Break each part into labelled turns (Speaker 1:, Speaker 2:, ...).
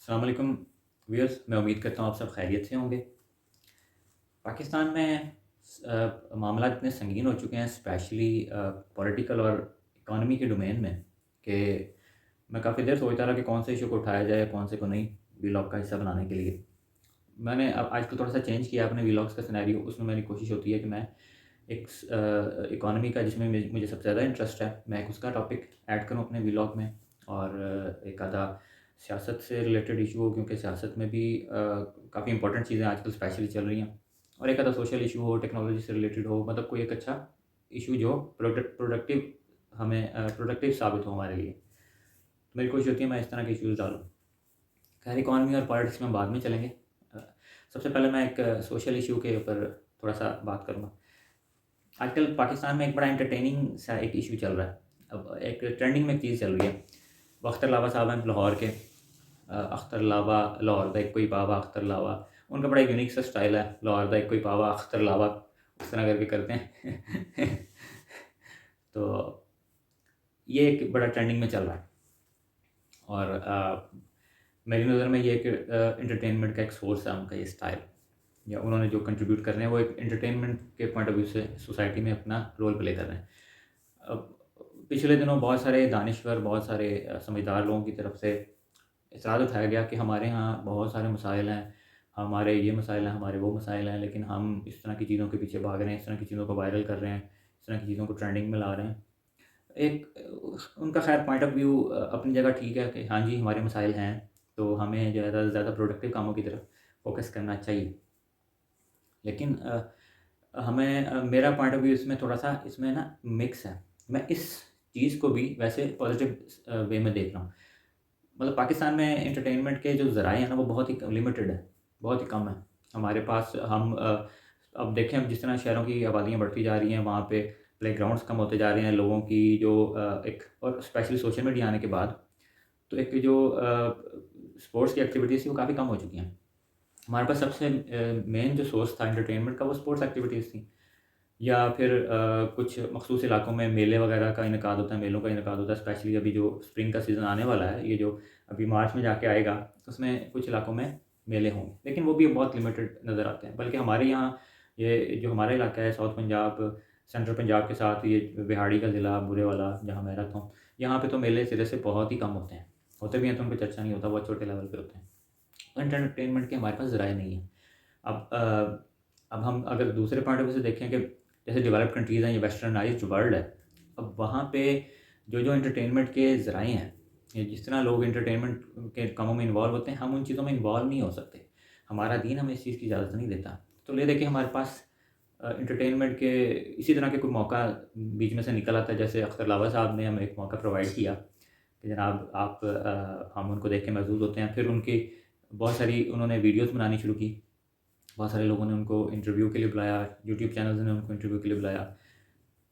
Speaker 1: अस्सलाम वालेकुम व्यूअर्स, मैं उम्मीद करता हूँ आप सब खैरियत से होंगे। पाकिस्तान में मामला इतने संगीन हो चुके हैं, स्पेशली पॉलिटिकल और इकॉनमी के डोमेन में, कि मैं काफ़ी देर सोचता रहा कि कौन से इशू को उठाया जाए, कौन से को नहीं, व्लॉग का हिस्सा बनाने के लिए। मैंने अब आजकल थोड़ा सा चेंज किया अपने व्लॉग्स का सिनेरियो। उसमें मेरी कोशिश होती है कि मैं एक इकॉनमी का, जिसमें मुझे सबसे ज़्यादा इंटरेस्ट है, मैं एक उसका टॉपिक ऐड करूँ अपने व्लॉग में। और एक आधा सियासत से रिलेटेड इशू हो, क्योंकि सियासत में भी काफ़ी इंपॉर्टेंट चीज़ें आजकल स्पेशली चल रही हैं। और एक आधा सोशल इशू हो, टेक्नोलॉजी से रिलेटेड हो, मतलब कोई एक अच्छा इशू जो प्रोडक्टिव, हमें प्रोडक्टिव साबित हो हमारे लिए। तो मेरी कोशिश होती है मैं इस तरह के इश्यूज़ डालूँ। खैर, इकॉनमी और पॉलिटिक्स में बाद में चलेंगे। अ, सबसे पहले मैं एक सोशल इशू के ऊपर थोड़ा सा बात करूँगा। आजकल पाकिस्तान में एक बड़ा एंटरटेनिंग सा एक इशू चल रहा है। अब एक ट्रेंडिंग में एक चीज़ चल रही है। वो अख्तर लावा साहब हैं लाहौर के। अख्तर लावा लाहौर दा कोई पावा अख्तर लावा। उनका बड़ा यूनिक सा स्टाइल है, लाहौर दा कोई पावा अख्तर लावा, उस तरह करके करते हैं। तो ये एक बड़ा ट्रेंडिंग में चल रहा है। और मेरी नज़र में ये एक एंटरटेनमेंट का एक सोर्स है उनका ये स्टाइल, या उन्होंने जो कंट्रीब्यूट कर रहे हैं वो एक एंटरटेनमेंट के पॉइंट ऑफ व्यू से सोसाइटी में अपना रोल प्ले कर रहे हैं। अब पिछले दिनों बहुत सारे दानिश्वर, बहुत सारे समझदार लोगों की तरफ से इतराज़ उठाया गया कि हमारे यहाँ बहुत सारे मसाइल हैं, हमारे ये मसाइल हैं, हमारे वो मसाइल हैं, लेकिन हम इस तरह की चीज़ों के पीछे भाग रहे हैं, इस तरह की चीज़ों को वायरल कर रहे हैं, इस तरह की चीज़ों को ट्रेंडिंग में ला रहे हैं। एक उनका ख़ैर पॉइंट ऑफ व्यू अपनी जगह ठीक है कि हाँ जी, हमारे मसाइल हैं, तो हमें ज़्यादा से ज़्यादा प्रोडक्टिव कामों की तरफ फ़ोकस करना चाहिए। लेकिन हमें मेरा पॉइंट ऑफ व्यू इसमें थोड़ा-सा इसमें ना मिक्स है। मैं इस चीज़ को भी वैसे पॉज़िटिव वे में देख रहा हूँ। मतलब पाकिस्तान में एंटरटेनमेंट के जो ज़राए हैं ना, वो बहुत ही लिमिटेड है, बहुत ही कम है। हमारे पास अब देखें, अब जिस तरह शहरों की आबादियाँ बढ़ती जा रही हैं, वहाँ पे प्लेग्राउंड्स कम होते जा रहे हैं, लोगों की जो एक, और स्पेशली सोशल मीडिया आने के बाद, तो एक जो स्पोर्ट्स की एक्टिविटीज़ थी वो काफ़ी कम हो चुकी हैं। हमारे पास सबसे मेन जो सोर्स था एंटरटेनमेंट का, वो स्पोर्ट्स एक्टिविटीज़ थी। या फिर कुछ मखसूस इलाकों में मेले वगैरह का इनेकाद होता है, मेलों का इनेकाद होता है, स्पेशली अभी जो स्प्रिंग का सीज़न आने वाला है, ये जो अभी मार्च में जाके आएगा, उसमें कुछ इलाकों में मेले होंगे, लेकिन वो भी बहुत लिमिटेड नज़र आते हैं। बल्कि हमारे यहाँ, ये जो हमारा इलाका है साउथ पंजाब, सेंट्रल पंजाब के साथ ये बिहाड़ी का ज़िला बुरेवाला, जहाँ मैं रहता हूँ, यहाँ पे तो मेले सिरे से बहुत ही कम होते हैं। होते भी हैं तो उन पे चर्चा नहीं होता, बहुत छोटे लेवल पे होते हैं। तो एंटरटेनमेंट के हमारे पास ज़राए नहीं हैं। अब अब हम अगर दूसरे पॉइंट ऑफ व्यू से देखें कि जैसे डेवलप्ड कंट्रीज़ हैं, ये वेस्टर्नाइज़्ड वर्ल्ड है, अब वहाँ पे जो एंटरटेनमेंट के ज़राए हैं, या जिस तरह लोग एंटरटेनमेंट के कामों में इन्वॉल्व होते हैं, हम उन चीज़ों में इन्वॉल्व नहीं हो सकते। हमारा दीन हमें इस चीज़ की इजाज़त नहीं देता। तो ले देखिए, हमारे पास एंटरटेनमेंट के इसी तरह के कोई मौका बीच में से निकल आता है। जैसे अख्तर लावा साहब ने हमें एक मौका प्रोवाइड किया कि जनाब आप, हम उनको देख के महज़ूज़ होते हैं। फिर उनकी बहुत सारी उन्होंने वीडियोज़ बनानी शुरू की। बहुत सारे लोगों ने उनको इंटरव्यू के लिए बुलाया, यूट्यूब चैनल्स ने उनको इंटरव्यू के लिए बुलाया।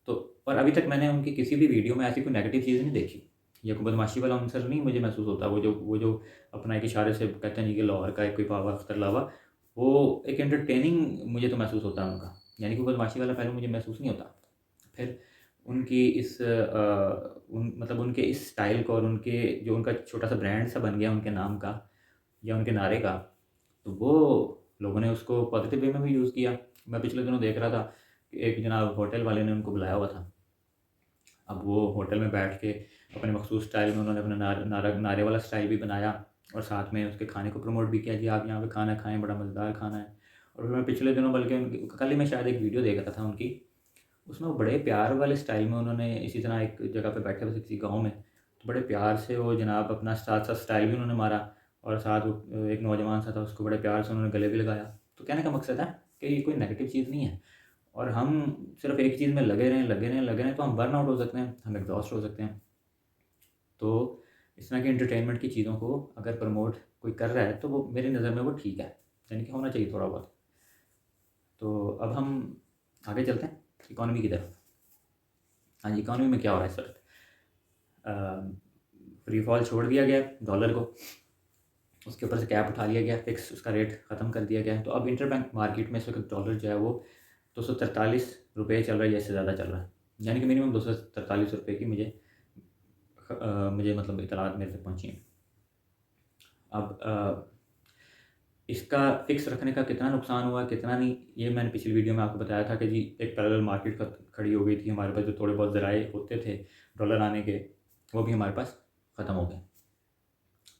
Speaker 1: तो और अभी तक मैंने उनकी किसी भी वीडियो में ऐसी कोई नेगेटिव चीज़ नहीं देखी, या कोई बदमाशी वाला आंसर नहीं मुझे महसूस होता। वो जो अपना एक इशारे से कहते हैं जी कि लाहौर का एक कोई पावा अख्तर लावा, वो एक एंटरटेनिंग मुझे तो महसूस होता है उनका, यानी कि कोई बदमाशी वाला पहलू मुझे महसूस नहीं होता। फिर उनकी इस मतलब उनके इस स्टाइल को, और उनके जो उनका छोटा-सा ब्रांड सा बन गया उनके नाम का या उनके नारे का, तो वो लोगों ने उसको पॉजिटिव वे में भी यूज़ किया। मैं पिछले दिनों देख रहा था कि एक जनाब होटल वाले ने उनको बुलाया हुआ था। अब वो होटल में बैठ के अपने मखसूस स्टाइल में उन्होंने अपना नारे वाला स्टाइल भी बनाया, और साथ में उसके खाने को प्रमोट भी किया, जी आप यहाँ पे खाना खाएँ, बड़ा मज़ेदार खाना है। और फिर मैं पिछले दिनों, बल्कि उनकी कल ही मैं शायद एक वीडियो देख रहा था उनकी, उसमें वो बड़े प्यार वाले स्टाइल में उन्होंने इसी तरह एक जगह पे बैठे हुए थे किसी गाँव में, तो बड़े प्यार से वो जनाब अपना साथ-साथ स्टाइल भी उन्होंने मारा, और साथ वो एक नौजवान सा था, उसको बड़े प्यार से उन्होंने गले भी लगाया। तो कहने का मकसद है कि ये कोई नेगेटिव चीज़ नहीं है, और हम सिर्फ़ एक चीज़ में लगे रहें, लगे रहें, लगे रहें, तो हम बर्न आउट हो सकते हैं, हम एग्ज़ॉस्ट हो सकते हैं। तो इस तरह की एंटरटेनमेंट की चीज़ों को अगर प्रमोट कोई कर रहा है, तो वो मेरी नज़र में वो ठीक है, यानी कि होना चाहिए थोड़ा बहुत। तो अब हम आगे चलते हैं इकॉनमी की तरफ। हाँ जी, इकॉनमी में क्या हो रहा है इस वक़्त? फ्री फॉल छोड़ दिया गया है डॉलर को, उसके ऊपर से कैप उठा लिया गया, फिक्स उसका रेट ख़त्म कर दिया गया है। तो अब इंटरबैंक मार्केट में इस वक़्त डॉलर जो है वो ₹243 चल रहा है, या इससे ज़्यादा चल रहा है। यानी कि मिनिमम ₹243 की मुझे मतलब इत्तलात मेरे तक पहुँची हैं। अब इसका फ़िक्स रखने का कितना नुकसान हुआ, कितना नहीं, ये मैंने पिछली वीडियो में आपको बताया था कि जी एक पैरेलल मार्केट खड़ी हो गई थी हमारे पास, जो थोड़े बहुत ज़राए होते थे डॉलर आने के, वो भी हमारे पास ख़त्म हो गए।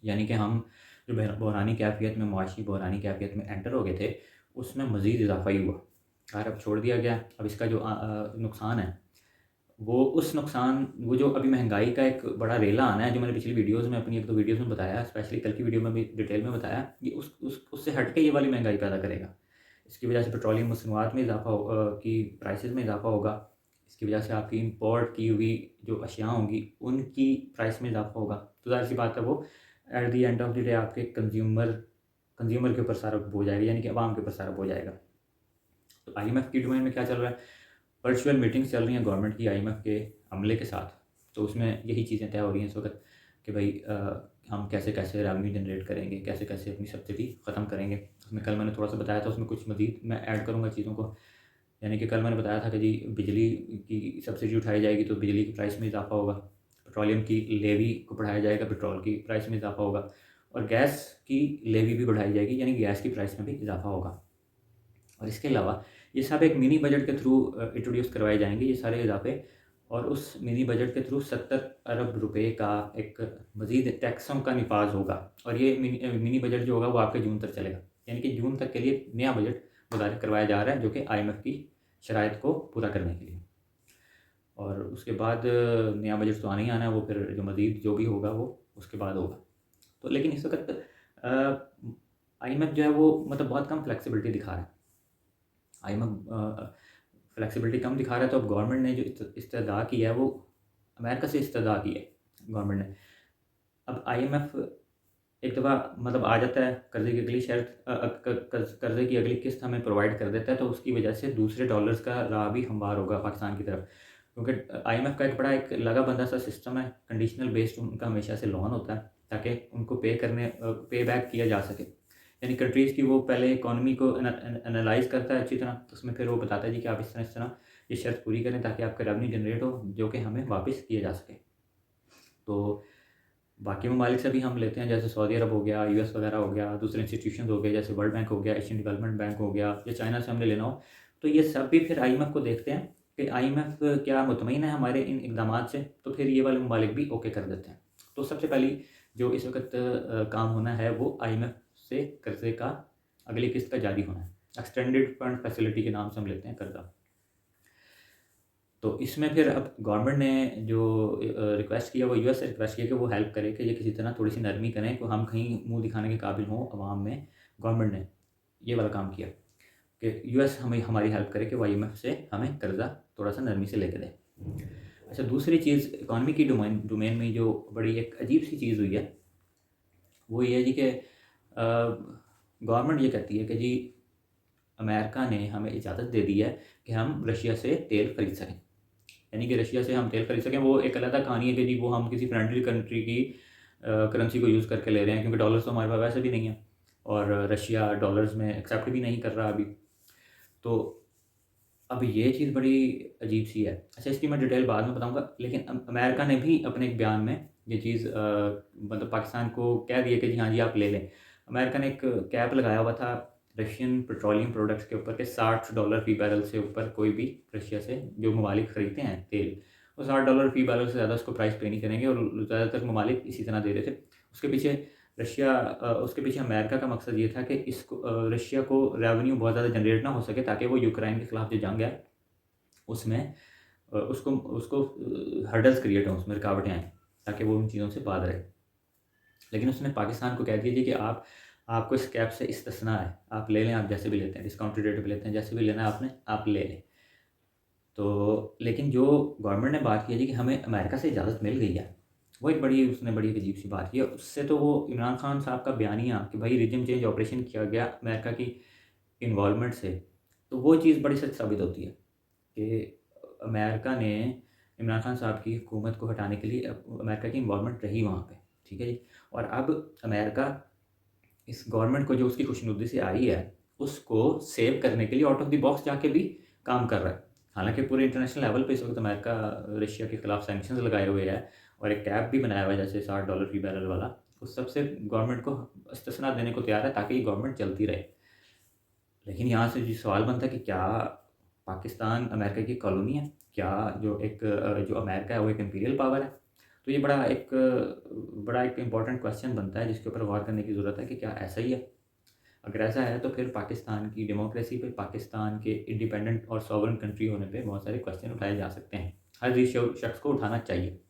Speaker 1: यानी कि हम जो बहरानी कैफियत में, मुआशी बहरानी कैफियत में एंटर हो गए थे, उसमें मज़ीद इजाफा ही हुआ। खैर अब छोड़ दिया गया। अब इसका जो नुकसान है, वो जो अभी महंगाई का एक बड़ा रेला आना है, जो मैंने पिछली वीडियोज़ में, अपनी 1-2 वीडियोज़ में बताया, स्पेशली कल की वीडियो में भी डिटेल में बताया, ये उससे हट के ये वाली महंगाई पैदा करेगा। इसकी वजह से पेट्रोलियम मसनूआत में की प्राइसेस में इजाफा होगा। इसकी वजह से आपकी इम्पोर्ट की हुई जो अशिया होंगी, उनकी प्राइस में इजाफा होगा। तो ज़ाहिर सी बात है, वो at the end of the day आपके कंज्यूमर के ऊपर सारा बोझ आएगा, यानी कि आवाम के ऊपर सारा बोझ आएगा। तो IMF की डोमेन में क्या चल रहा है? वर्चुअल मीटिंग्स चल रही हैं गवर्नमेंट की IMF के अमले के साथ। तो उसमें यही चीज़ें तय हो रही हैं इस वक्त कि भाई हम कैसे कैसे रेवेन्यू जनरेट करेंगे, कैसे कैसे अपनी सब्सिडी ख़त्म करेंगे। उसमें कल मैंने थोड़ा सा बताया था, उसमें कुछ मज़ीद मैं ऐड करूँगा चीज़ों को। यानी कि कल मैंने बताया था कि जी बिजली की सब्सिडी उठाई जाएगी तो बिजली की प्राइस में इजाफा होगा, पेट्रोलियम की लेवी को बढ़ाया जाएगा, पेट्रोल की प्राइस में इजाफा होगा, और गैस की लेवी भी बढ़ाई जाएगी, यानी गैस की प्राइस में भी इजाफा होगा। और इसके अलावा ये सब एक मिनी बजट के थ्रू इंट्रोड्यूस करवाए जाएंगे, ये सारे इजाफे। और उस मिनी बजट के थ्रू 70 अरब रुपए का एक मज़ीद टैक्सों का निफाज होगा। और ये मिनी बजट जो होगा वो आपके जून तक चलेगा, यानी कि जून तक के लिए नया बजट मुतारिफ करवाया जा रहा है, जो कि IMF की शराइत को पूरा करने के लिए। और उसके बाद नया बजट तो आना ही आना है, वो फिर जो मज़ीद जो भी होगा वो उसके बाद होगा। तो लेकिन इस वक्त IMF जो है वो मतलब बहुत कम फ्लेक्सिबिलिटी दिखा रहा है। IMF फ्लेक्सिबिलिटी कम दिखा रहा है। तो अब गवर्नमेंट ने जो इस्तदा की है, वो अमेरिका से इस्तदा की है गवर्नमेंट ने। अब IMF एक दफ़ा मतलब आ जाता है, कर्ज़े की अगली शर्त कर्ज़े की अगली किस्त हमें प्रोवाइड कर देता है, तो उसकी वजह से दूसरे डॉलर्स का राह भी हमवार होगा पाकिस्तान की तरफ। क्योंकि IMF का एक बड़ा एक लगा बंधा सा सिस्टम है, कंडीशनल बेस्ड उनका हमेशा से लोन होता है, ताकि उनको पे बैक किया जा सके। यानी कंट्रीज़ की वो पहले इकॉनमी को एनालाइज़ करता है अच्छी तरह, तो उसमें फिर वो बताता है जी कि आप इस तरह ये शर्त पूरी करें ताकि आपका रेवेन्यू जनरेट हो, जो कि हमें वापस किया जा सके। तो बाकी ममालिक से भी हम लेते हैं, जैसे सऊदी अरब हो गया, US वगैरह हो गया, दूसरे इंस्टीट्यूशंस हो गए, जैसे वर्ल्ड बैंक हो गया, एशियन डेवलपमेंट बैंक हो गया, या चाइना से हमने लेना हो, तो ये सब भी फिर IMF को देखते हैं कि IMF क्या मुतमईन है हमारे इन इकदामात से, तो फिर ये वाले ममालिक भी ओके कर देते हैं। तो सबसे पहली जो इस वक्त काम होना है, वो IMF से कर्ज़े का अगली किस्त का जारी होना है। एक्सटेंडेड फंड फैसिलिटी के नाम से हम लेते हैं कर्ज़ा। तो इसमें फिर अब गवर्नमेंट ने जो रिक्वेस्ट किया, वो US से रिक्वेस्ट किया कि वो हेल्प करे, कि ये किसी तरह थोड़ी सी नरमी करें कि हम कहीं मुंह दिखाने के काबिल हों अवाम में। गवर्नमेंट ने ये वाला काम किया कि US हमें हमारी हेल्प करे कि वो IMF से हमें कर्ज़ा थोड़ा सा नरमी से लेके दे। अच्छा, दूसरी चीज़ इकॉनमी की डोमेन में जो बड़ी एक अजीब सी चीज़ हुई है, वो ये है जी कि गवर्नमेंट ये कहती है कि जी अमेरिका ने हमें इजाज़त दे दी है कि हम रशिया से तेल खरीद सकें। यानी कि रशिया से हम तेल खरीद सकें। वो एक अलग कहानी है कि जी वो हम किसी फ्रेंडली कंट्री की करेंसी को यूज़ करके ले रहे हैं, क्योंकि डॉलर्स तो हमारे पास वैसे भी नहीं है, और रशिया डॉलर्स में एक्सेप्ट भी नहीं कर रहा अभी। तो अब ये चीज़ बड़ी अजीब सी है। अच्छा, इसकी मैं डिटेल बाद में बताऊंगा, लेकिन अमेरिका ने भी अपने एक बयान में ये चीज़ मतलब पाकिस्तान को कह दिया कि जी हाँ जी आप ले लें। अमेरिका ने एक कैप लगाया हुआ था रशियन पेट्रोलियम प्रोडक्ट्स के ऊपर के $60 फ़ी बैरल से ऊपर कोई भी रशिया से जो ममालिक ख़रीदते हैं तेल, वो $60 फ़ी बैरल से ज़्यादा उसको प्राइस पे नहीं करेंगे, और ज़्यादातर ममालिक इसी तरह दे रहे थे। उसके पीछे अमेरिका का मकसद ये था कि रशिया को रेवेन्यू बहुत ज़्यादा जनरेट ना हो सके, ताकि वो यूक्रेन के ख़िलाफ़ जो जंग है उसमें उसको उसको हर्डल्स क्रिएट हों, उसमें रुकावटें आएँ, ताकि वो उन चीज़ों से बाज रहे। लेकिन उसने पाकिस्तान को कह दिया जी कि आपको इस कैप से इस्तिस्ना है, आप ले लें, आप जैसे भी लेते हैं, डिस्काउंटेड रेट पे लेते हैं, जैसे भी लेना है आपने, आप ले लें। तो लेकिन जो गवर्नमेंट ने बात की है जी कि हमें अमेरिका से इजाज़त मिल गई है, वो एक बड़ी अजीब सी बात की है। उससे तो वो इमरान खान साहब का बयानिया कि भाई रिजिम चेंज ऑपरेशन किया गया अमेरिका की इन्वॉल्वमेंट से, तो वो चीज़ बड़ी सच साबित होती है कि अमेरिका ने इमरान खान साहब की हुकूमत को हटाने के लिए अमेरिका की इन्वॉल्वमेंट रही वहाँ पे, ठीक है जी। और अब अमेरिका इस गवर्नमेंट को जो उसकी खुशनुदी से आई है, उसको सेव करने के लिए आउट ऑफ द बॉक्स जाके भी काम कर रहा है। हालांकि पूरे इंटरनेशनल लेवल पे इस वक्त अमेरिका रशिया के ख़िलाफ़ सैंक्शंस लगाए हुए है, और एक कैप भी बनाया हुआ है जैसे $60 फ़ी बैरल वाला, उस सब से गवर्नमेंट को इस्तिस्ना देने को तैयार है ताकि गवर्नमेंट चलती रहे। लेकिन यहाँ से जो सवाल बनता है कि क्या पाकिस्तान अमेरिका की कॉलोनी है? क्या जो अमेरिका है वो एक इम्पीरियल पावर है? तो ये बड़ा एक इम्पॉर्टेंट क्वेश्चन बनता है जिसके ऊपर गौर करने की ज़रूरत है कि क्या ऐसा ही है? अगर ऐसा है तो फिर पाकिस्तान की डेमोक्रेसी पे, पाकिस्तान के इंडिपेंडेंट और सॉवरेन कंट्री होने पे बहुत सारे क्वेश्चन उठाए जा सकते हैं। हर जिस शख्स को उठाना चाहिए।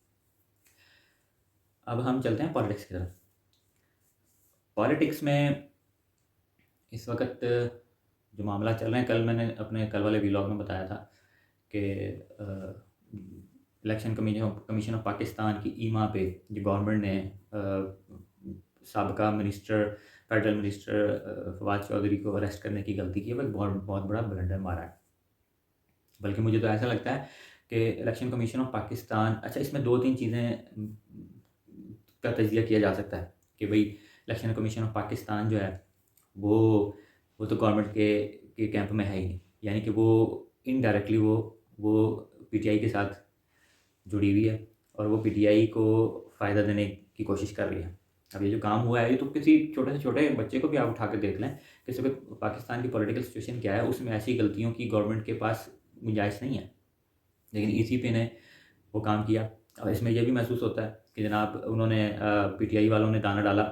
Speaker 1: अब हम चलते हैं पॉलिटिक्स की तरफ। पॉलिटिक्स में इस वक्त जो मामला चल रहे हैं, कल मैंने अपने कल वाले व्लॉग में बताया था कि इलेक्शन कमीशन ऑफ पाकिस्तान की ईमा पे जो गवर्नमेंट ने साबका फेडरल मिनिस्टर फवाद चौधरी को अरेस्ट करने की गलती की है, वो एक बहुत बहुत बड़ा ब्लंडर मारा है। बल्कि मुझे तो ऐसा लगता है कि इलेक्शन कमीशन ऑफ पाकिस्तान, अच्छा इसमें 2-3 चीज़ें का तजिया किया जा सकता है कि भाई इलेक्शन कमीशन ऑफ पाकिस्तान जो है वो तो गवर्नमेंट के कैंप में है ही नहीं, यानी कि वो इनडायरेक्टली वो पीटीआई के साथ जुड़ी हुई है और वो पीटीआई को फ़ायदा देने की कोशिश कर रही है। अब ये जो काम हुआ है, ये तो किसी छोटे से छोटे बच्चे को भी आप उठा कर देख लें कि इस वक्त पाकिस्तान की पॉलिटिकल सिचुएशन क्या है, उसमें ऐसी गलतियों की गवर्नमेंट के पास गुंजाइश नहीं है। लेकिन ईसीपी ने वो काम किया। और इसमें यह भी महसूस होता है कि जनाब उन्होंने पीटीआई वालों ने दाना डाला।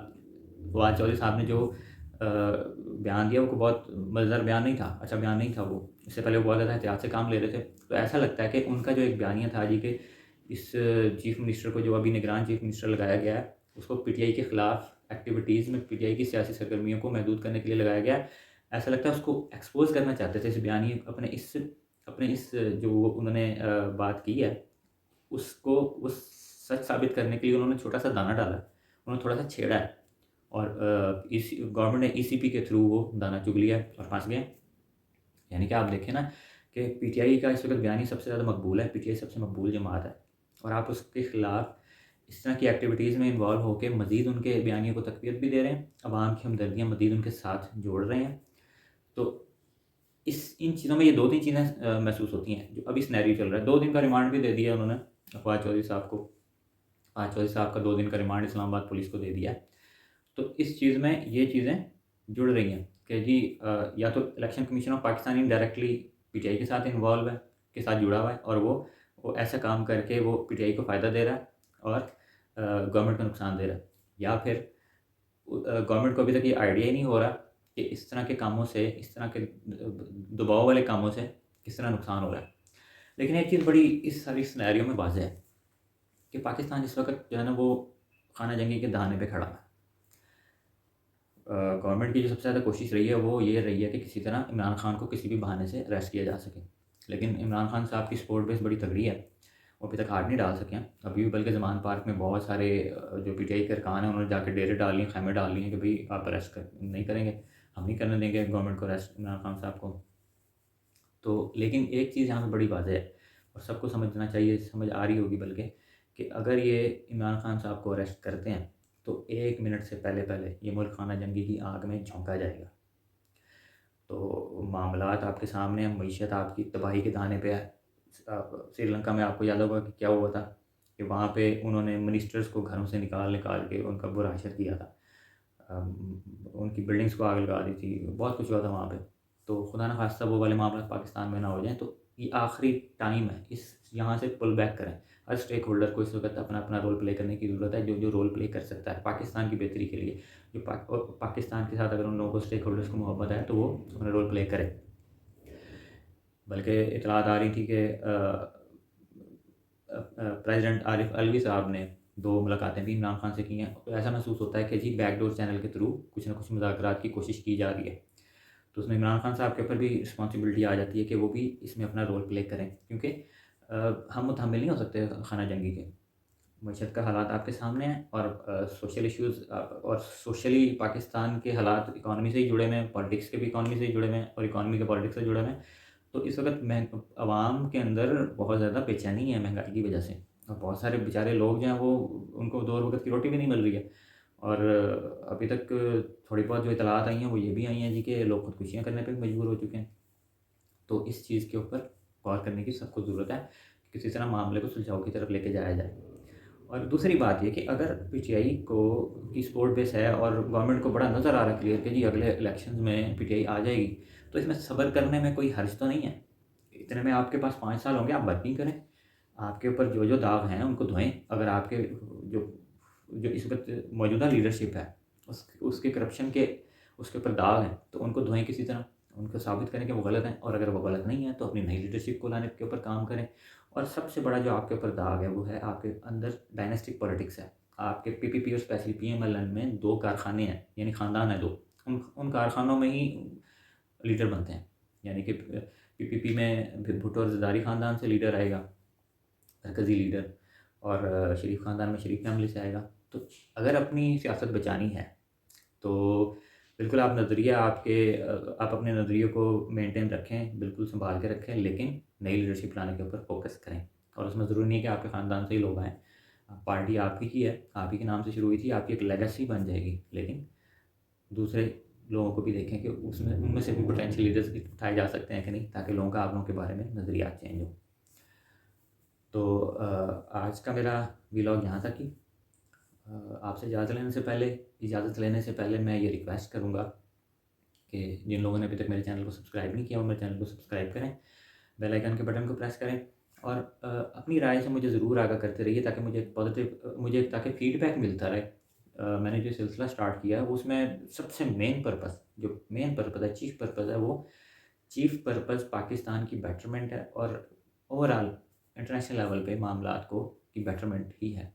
Speaker 1: फवाद चौधरी साहब ने जो बयान दिया वो बहुत मज़ेदार बयान नहीं था, अच्छा बयान नहीं था वो। इससे पहले वो बहुत ज़्यादा एहतियात से काम ले रहे थे। तो ऐसा लगता है कि उनका जो एक बयानिया था जी कि इस चीफ़ मिनिस्टर को, जो अभी निगरान चीफ़ मिनिस्टर लगाया गया है, उसको पीटीआई के ख़िलाफ़ एक्टिविटीज़ में, पीटीआई की सियासी सरगर्मियों को महदूद करने के लिए लगाया गया है। ऐसा लगता है उसको एक्सपोज़ करना चाहते थे इस बयानी अपने इस जो उन्होंने बात की है उसको वो सच साबित करने के लिए उन्होंने छोटा सा दाना डाला है, उन्होंने थोड़ा सा छेड़ा है और इस गवर्नमेंट ने ईसीपी के थ्रू वो दाना चुग लिया है और फंस गए। यानी कि आप देखें ना कि पीटीआई का इस वक्त बयानी सबसे ज़्यादा मकबूल है, पीटीआई सबसे मकबूल जमात है और आप उसके ख़िलाफ़ इस तरह की एक्टिविटीज़ में इन्वॉल्व होकर मज़ीद उनके बयानियों को तक़वियत भी दे रहे हैं, अवाम की हमदर्दियाँ मज़ीद उनके साथ जोड़ रहे हैं। तो इन चीज़ों में ये 2-3 चीज़ें महसूस होती हैं जो अभी सिनेरियो चल रहा है। 2 दिन का रिमांड भी दे दिया उन्होंने फवाद चौधरी साहब को। फवाद चौधरी साहब का 2 दिन का रिमांड इस्लामाबाद पुलिस को दे दिया है। तो इस चीज़ में ये चीज़ें जुड़ रही हैं कि जी या तो election commission of Pakistan indirectly PTI के साथ इन्वॉल्व है, के साथ जुड़ा हुआ है और वो ऐसा काम करके वो पीटीआई को फ़ायदा दे रहा है और गवर्नमेंट को नुकसान दे रहा है। या फिर गवर्नमेंट को अभी तक ये आइडिया ही नहीं हो रहा कि इस तरह के कामों से, इस तरह के दबाव वाले कामों से किस तरह नुकसान हो रहा है। लेकिन एक चीज़ बड़ी इस सारी सिनेरियो में वाज़ेह है कि पाकिस्तान इस वक्त जो है ना वो खाना जंगी के दहाने पे खड़ा है। गवर्नमेंट की जो सबसे ज़्यादा कोशिश रही है वो ये रही है कि किसी तरह इमरान खान को किसी भी बहाने से अरेस्ट किया जा सके। लेकिन इमरान खान साहब की सपोर्ट बेस बड़ी तगड़ी है, वो अभी तक हाथ नहीं डाल सके हैं। अभी भी बल्कि ज़मान पार्क में बहुत सारे जो पीटीआई के अरकान हैं उन्होंने जाकर डेरे डाल लिए, खैमे डाल लिए कि भाई आप अरेस्ट नहीं करेंगे, हम नहीं करने देंगे गवर्नमेंट को अरेस्ट इमरान खान साहब को। तो लेकिन एक चीज़ यहाँ पे बड़ी वाज़ेह है और सबको समझना चाहिए, समझ आ रही होगी बल्कि, कि अगर ये इमरान खान साहब को अरेस्ट करते हैं तो 1 मिनट से पहले ये मुल्क खाना जंगी की आग में झोंका जाएगा। तो मामलात आपके सामने हैं, मईशत आपकी तबाही के दाने पे है। श्रीलंका में आपको याद होगा कि क्या हुआ था कि वहाँ पे उन्होंने मिनिस्टर्स को घरों से निकाल के उनका बुरा हशर किया था। उनकी बिल्डिंग्स को आग लगा दी थी, बहुत कुछ हुआ था वहाँ पे। तो खुदा न खास्ता वो वाले मामला पाकिस्तान में ना हो जाएँ। तो ये आखिरी टाइम है, यहाँ से पुल बैक करें। हर स्टेक होल्डर को इस वक्त अपना अपना रोल प्ले करने की ज़रूरत है, जो रोल प्ले कर सकता है पाकिस्तान की बेहतरी के लिए। जो पाकिस्तान के साथ अगर उन लोगों को, स्टेक होल्डर्स को मोहब्बत है तो वो अपना रोल प्ले करें। बल्कि इतलात आ रही थी कि प्रेसिडेंट आरिफ अलवी साहब ने 2 मुलाकातें भी इमरान खान से की हैं। तो ऐसा महसूस होता है कि जी बैकडोर चैनल के थ्रू कुछ ना कुछ मुज़ाकरात की कोशिश की जा रही है। तो उसमें इमरान खान साहब के ऊपर भी रिस्पॉन्सिबिलिटी आ जाती है कि वो भी इसमें अपना रोल प्ले करें, क्योंकि हम मुतहम्मिल नहीं हो सकते खाना जंगी के। मईशत का हालात आपके सामने हैं और सोशल इश्यूज़ और सोशली पाकिस्तान के हालात इकॉनमी से ही जुड़े हुए हैं, पॉलिटिक्स के भी इकॉनमी से ही जुड़े हुए हैं और इकॉनमी के पॉलिटिक्स से जुड़े हुए हैं। तो इस वक्त आवाम के अंदर बहुत ज़्यादा बेचैनी है महंगाई की वजह से, और बहुत सारे बेचारे लोग जो हैं वो, उनको 2 वक्त की रोटी भी नहीं मिल रही है। और अभी तक थोड़ी बहुत जो इतलात आई हैं वो ये भी आई हैं जी कि लोग खुदकुशियाँ करने पे भी मजबूर हो चुके हैं। तो इस चीज़ के ऊपर गौर करने की सबको ज़रूरत है कि किसी तरह मामले को सुलझाव की तरफ लेके जाया जाए। और दूसरी बात ये कि अगर पीटीआई को की सपोर्ट बेस है और गवर्नमेंट को बड़ा नज़र आ रहा है क्लियर कि जी अगले इलेक्शंस में पीटीआई आ जाएगी, तो इसमें सब्र करने में कोई हर्ज तो नहीं है। इतने में आपके पास 5 साल होंगे, आप वर्किंग करें। आपके ऊपर जो दाग हैं उनको धोएं। अगर आपके जो जो इस वक्त मौजूदा लीडरशिप है उसके करप्शन के उसके ऊपर दाग हैं, तो उनको धोएं किसी तरह, उनको साबित करें कि वो गलत हैं। और अगर वो गलत नहीं है तो अपनी नई लीडरशिप को लाने के ऊपर काम करें। और सबसे बड़ा जो आपके ऊपर दाग है वो है आपके अंदर डायनेस्टिक पॉलिटिक्स है। आपके पीपीपी और स्पेशली पीएमएलएन में 2 कारखाने हैं, यानी ख़ानदान है 2। उन कारखानों में ही लीडर बनते हैं। यानी कि पीपीपी में भुट्टो और ज़रदारी ख़ानदान से लीडर आएगा, मरकज़ी लीडर, और शरीफ ख़ानदान में शरीफ फैमिली से आएगा। तो अगर अपनी सियासत बचानी है तो बिल्कुल आप नज़रिया आप अपने नज़रिए को मेंटेन रखें, बिल्कुल संभाल के रखें, लेकिन नई लीडरशिप लाने के ऊपर फोकस करें। और उसमें ज़रूरी नहीं है कि आपके ख़ानदान से ही लोग आएँ। पार्टी आपकी ही है, आप ही के नाम से शुरू हुई थी, आपकी एक लेगेसी बन जाएगी। लेकिन दूसरे लोगों को भी देखें कि उसमें उनमें से भी पोटेंशियल लीडर्स उठाए जा सकते हैं कि नहीं, ताकि लोगों का आप लोगों के बारे में नज़रिया चेंज हो। तो आज का मेरा व्लॉग यहाँ तक ही। आपसे इजाज़त लेने से पहले मैं ये रिक्वेस्ट करूँगा कि जिन लोगों ने अभी तक मेरे चैनल को सब्सक्राइब नहीं किया वो मेरे चैनल को सब्सक्राइब करें, बेल आइकन के बटन को प्रेस करें, और अपनी राय से मुझे ज़रूर आगाह करते रहिए, ताकि ताकि फीडबैक मिलता रहे। मैंने जो सिलसिला स्टार्ट किया है उसमें सबसे मेन पर्पज़ है, चीफ़ पर्पज़ पाकिस्तान की बेटरमेंट है, और ओवरऑल इंटरनेशनल लेवल पे मामलात को की बेटरमेंट ही है।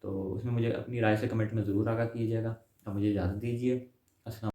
Speaker 1: तो उसमें मुझे अपनी राय से कमेंट में ज़रूर आगाह कीजिएगा। अब मुझे इजाज़त दीजिए। अस्सलाम।